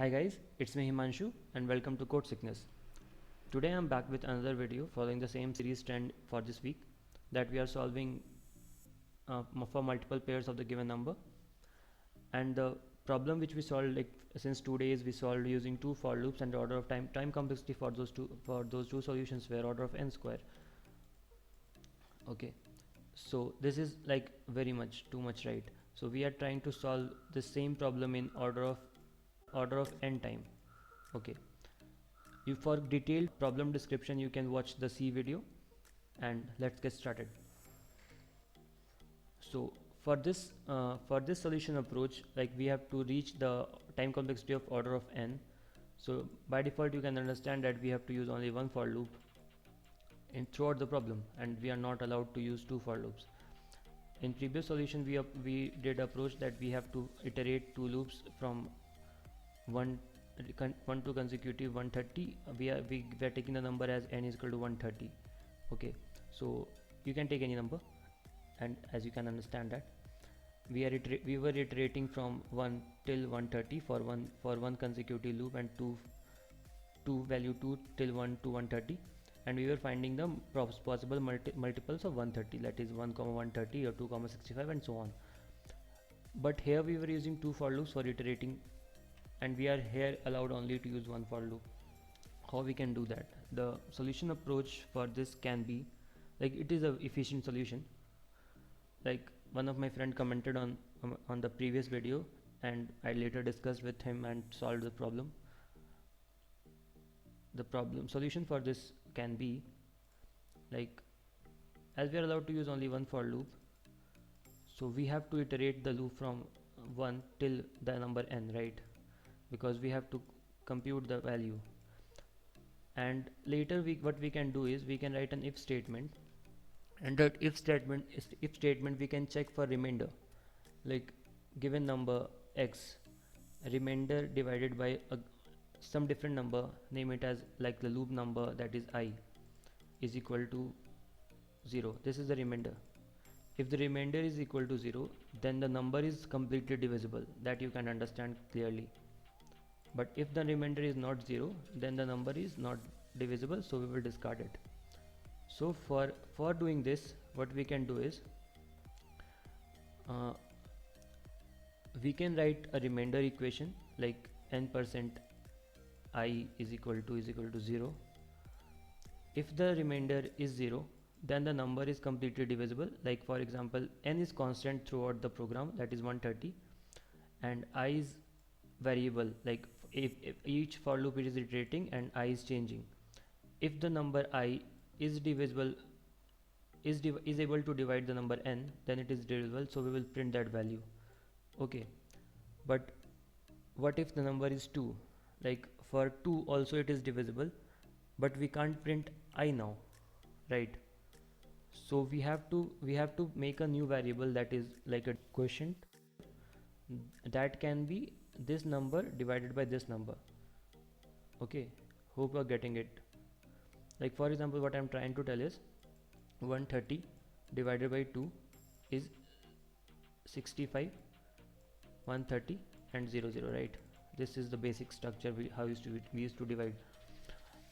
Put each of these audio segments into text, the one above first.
Hi guys, it's me Himanshu and welcome to Code Sickness. Today I'm back with another video following the same series trend for this week that we are solving for multiple pairs of the given number. And the problem which we solved since 2 days we solved using two for loops, and the order of time complexity for those two solutions were order of n square. Okay, so this is like very much too much, right? So we are trying to solve the same problem in order of n time. Okay, you for detailed problem description you can watch the C video, and let's get started. So for this solution approach, like we have to reach the time complexity of order of n. So by default you can understand that we have to use only one for loop in throughout the problem, and we are not allowed to use two for loops. In previous solution we did approach that we have to iterate two loops from one to consecutive 130. We are taking the number as n is equal to 130. Okay, so you can take any number, and as you can understand that we were iterating from 1 till 130 for one consecutive loop, and 2 value 2 till 1 to 130, and we were finding the possible multiples of 130, that is 1 comma 130 or 2 comma 65 and so on. But here we were using two for loops for iterating, and we are here allowed only to use one for loop. How we can do that? The solution approach for this can be, like, it is a efficient solution. Like, one of my friend commented on the previous video, and I later discussed with him and solved the problem. The problem solution for this can be, like, as we are allowed to use only one for loop, so we have to iterate the loop from 1 till the number n, right? Because we have to compute the value. And later what we can do is we can write an if statement, and that if statement we can check for remainder, like given number x, remainder divided by some different number, name it as like the loop number, that is I, is equal to 0. This is the remainder. If the remainder is equal to 0, then the number is completely divisible, that you can understand clearly. But if the remainder is not 0, then the number is not divisible, so we will discard it. So for doing this, what we can do is we can write a remainder equation like n% I is equal to 0. If the remainder is 0, then the number is completely divisible. Like, for example, n is constant throughout the program, that is 130, and I is variable, like if each for loop is iterating and I is changing. If the number I is divisible, is able to divide the number n, then it is divisible, so we will print that value. Okay, but what if the number is 2? Like, for 2 also it is divisible, but we can't print I now, right? So we have to make a new variable, that is like a quotient, that can be this number divided by this number. Okay, hope you are getting it. Like, for example, what I'm trying to tell is 130 divided by 2 is 65, 130 and 0 0, right? This is the basic structure we used to divide.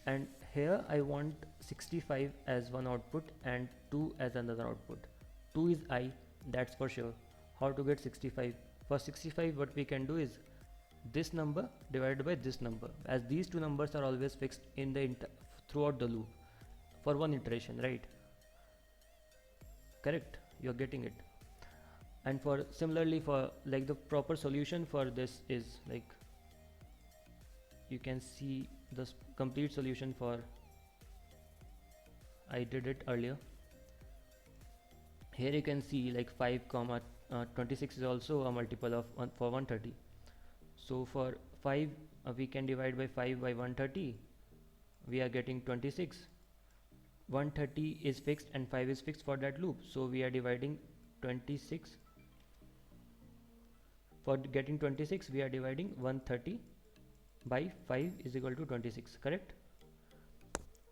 And here I want 65 as one output and 2 as another output. 2 is I, that's for sure. How to get 65? For 65, what we can do is this number divided by this number, as these two numbers are always fixed in the throughout the loop for one iteration, right? Correct, you're getting it. And for similarly, for like the proper solution for this is, like, you can see the complete solution for, I did it earlier. Here you can see like 5 comma 26 is also a multiple of for 130. So for 5 we can divide by 5 by 130, we are getting 26. 130 is fixed and 5 is fixed for that loop, so we are dividing 26. For getting 26, we are dividing 130 by 5 is equal to 26, correct?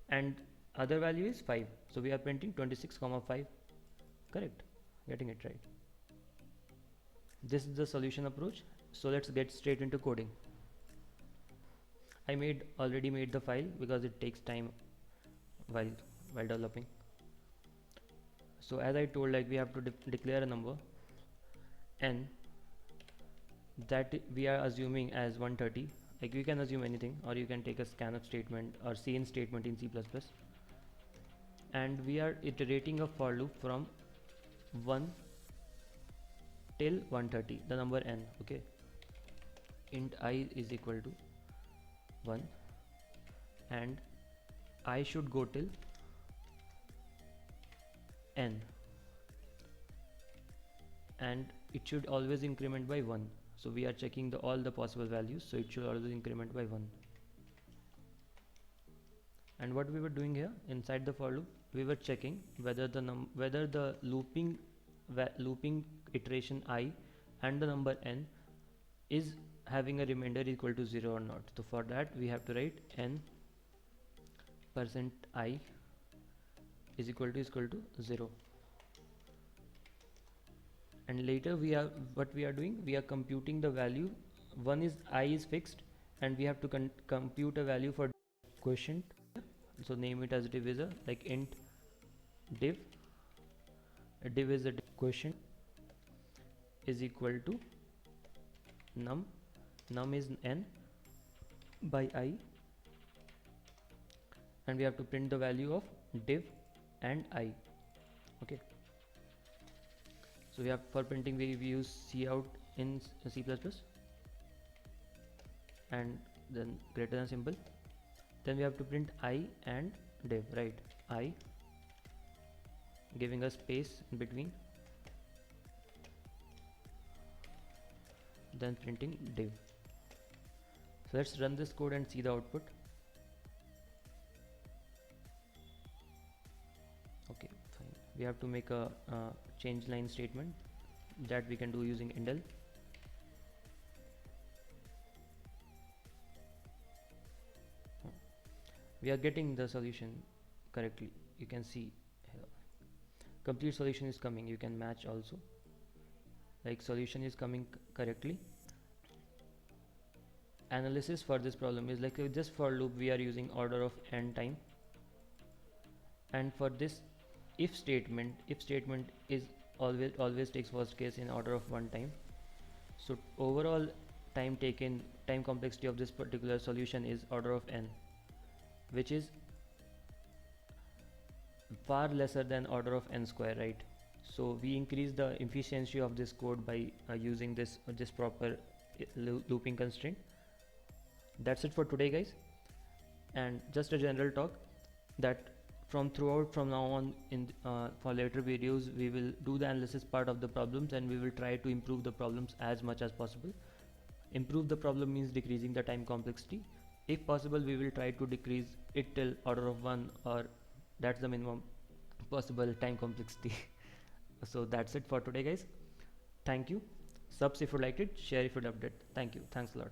And other value is 5, so we are printing 26 comma 5, correct? Getting it right. This is the solution approach. So let's get straight into coding. I already made the file because it takes time while developing. So as I told, like we have to declare a number n that we are assuming as 130. Like you can assume anything, or you can take a scanf statement or cin statement in C++, and we are iterating a for loop from 1 till 130, the number n. Okay, int I is equal to 1, and I should go till n, and it should always increment by 1. So we are checking all the possible values, so it should always increment by 1. And what we were doing here inside the for loop, we were checking whether the looping iteration I and the number n is having a remainder equal to 0 or not. So for that we have to write n %i is equal to 0. And later what we are doing, we are computing the value. One is I is fixed, and we have to compute a value for quotient. So name it as divisor, like int div. Div is the quotient is equal to num. Num is n by I, and we have to print the value of div and I. Okay. So we have, for printing we use cout in C++, and then greater than symbol. Then we have to print I and div, right? I, giving a space in between, then printing div. So let's run this code and see the output. Okay, fine. We have to make a change line statement that we can do using indel. We are getting the solution correctly. You can see here. Complete solution is coming. You can match also. Like solution is coming correctly. Analysis for this problem is like with this for loop we are using order of n time, and for this if statement is always takes first case in order of 1 time. So overall time complexity of this particular solution is order of n, which is far lesser than order of n square, right? So we increase the efficiency of this code by using this proper looping constraint. That's it for today, guys. And just a general talk that from now on in for later videos we will do the analysis part of the problems, and we will try to improve the problems as much as possible. Improve the problem means decreasing the time complexity. If possible, we will try to decrease it till order of 1, or that's the minimum possible time complexity. So that's it for today, guys. Thank you. Subs if you liked it, share if you loved it. Thank you. Thanks a lot.